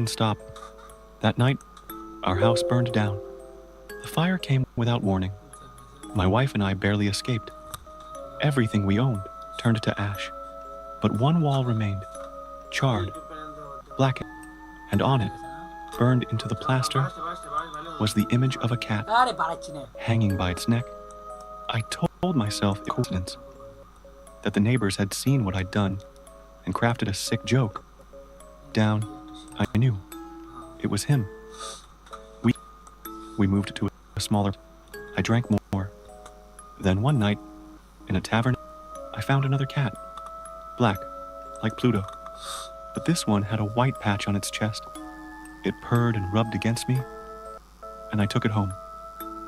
couldn't stop. That night, our house burned down. The fire came without warning. My wife and I barely escaped. Everything we owned turned to ash. But one wall remained, charred, blackened, and on it, burned into the plaster, was the image of a cat hanging by its neck. I told myself it was a coincidence that the neighbors had seen what I'd done and crafted a sick joke. Down, I knew it was him. We moved to a smaller. I drank more. Then one night, in a tavern, I found another cat, black, like Pluto. But this one had a white patch on its chest. It purred and rubbed against me, and I took it home.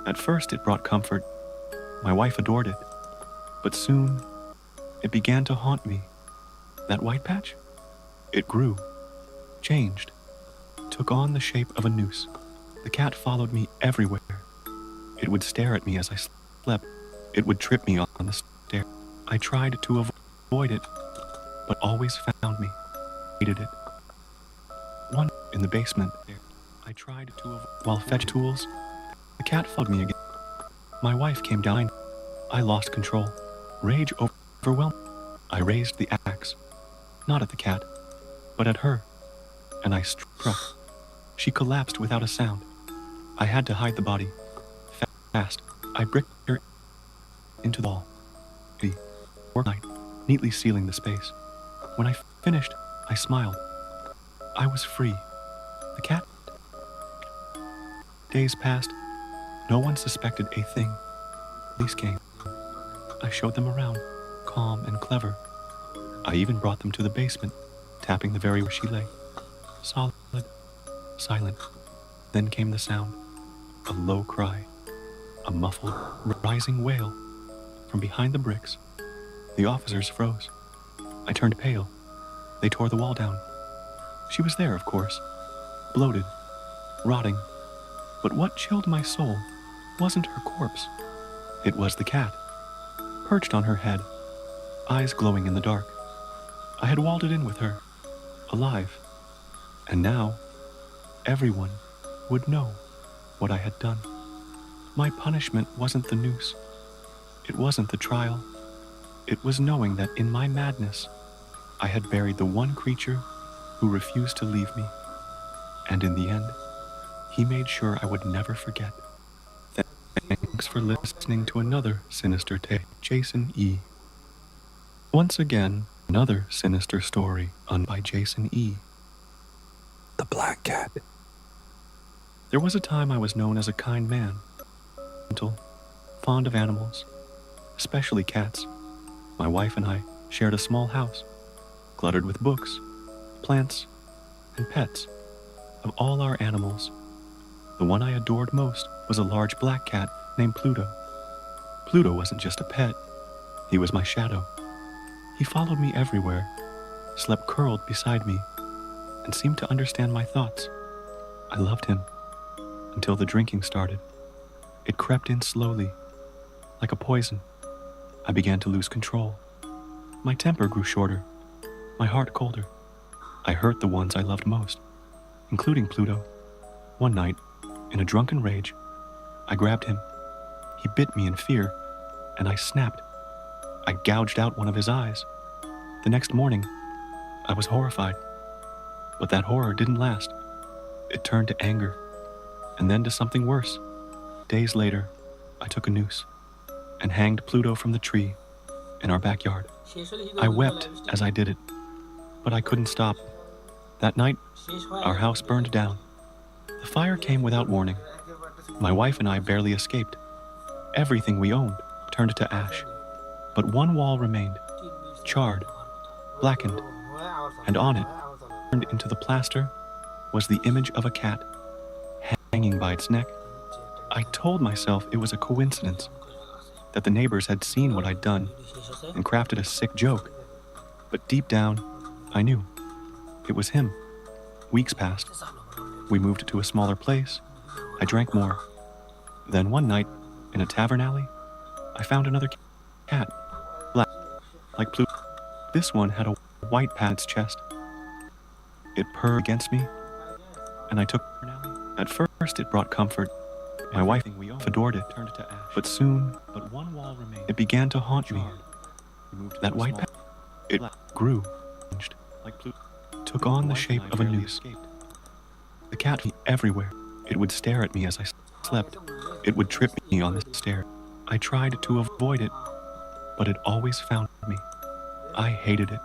At first, it brought comfort. My wife adored it. But soon, it began to haunt me. That white patch? It grew, changed, took on the shape of a noose. The cat followed me everywhere. It would stare at me as I slept. It would trip me on the stair. I tried to avoid it, but always found me. Hated it. One in the basement, I tried to avoid. While fetch tools, the cat followed me again. My wife came down. I lost control. Rage overwhelmed. I raised the axe, not at the cat, but at her, and I struck. She collapsed without a sound. I had to hide the body. Fast, I bricked her into the wall. The night, neatly sealing the space. When I finished, I smiled. I was free. The cat. Days passed. No one suspected a thing. Police came. I showed them around, calm and clever. I even brought them to the basement, tapping the very where she lay. Solid, silent. Then came the sound. A low cry. A muffled, rising wail. From behind the bricks, the officers froze. I turned pale. They tore the wall down. She was there, of course, bloated, rotting. But what chilled my soul wasn't her corpse. It was the cat, perched on her head, eyes glowing in the dark. I had walled it in with her, alive. And now, everyone would know what I had done. My punishment wasn't the noose. It wasn't the trial. It was knowing that in my madness, I had buried the one creature who refused to leave me. And in the end, he made sure I would never forget. Thanks for listening to another sinister tale. Jason E. Once again, another sinister story by Jason E. The Black Cat. There was a time I was known as a kind man, gentle, fond of animals, especially cats. My wife and I shared a small house, cluttered with books, plants, and pets. Of all our animals, the one I adored most was a large black cat named Pluto. Pluto wasn't just a pet, he was my shadow. He followed me everywhere, slept curled beside me, and seemed to understand my thoughts. I loved him, until the drinking started. It crept in slowly, like a poison. I began to lose control. My temper grew shorter, my heart colder. I hurt the ones I loved most, including Pluto. One night, in a drunken rage, I grabbed him. He bit me in fear, and I snapped. I gouged out one of his eyes. The next morning, I was horrified. But that horror didn't last. It turned to anger, and then to something worse. Days later, I took a noose and hanged Pluto from the tree in our backyard. I wept as I did it, but I couldn't stop. That night, our house burned down. The fire came without warning. My wife and I barely escaped. Everything we owned turned to ash. But one wall remained, charred, blackened, and on it, turned into the plaster, was the image of a cat hanging by its neck. I told myself it was a coincidence that the neighbors had seen what I'd done and crafted a sick joke. But deep down, I knew it was him. Weeks passed. We moved to a smaller place. I drank more. Then one night, in a tavern alley, I found another cat, black, like Pluto. This one had a white patch on its chest. It purred against me, and I took her. At first, it brought comfort. My wife adored it, but soon, it began to haunt me. That white pet, it grew, took on the shape of a noose. The cat was everywhere. It would stare at me as I slept. It would trip me on the stair. I tried to avoid it, but it always found me. I hated it.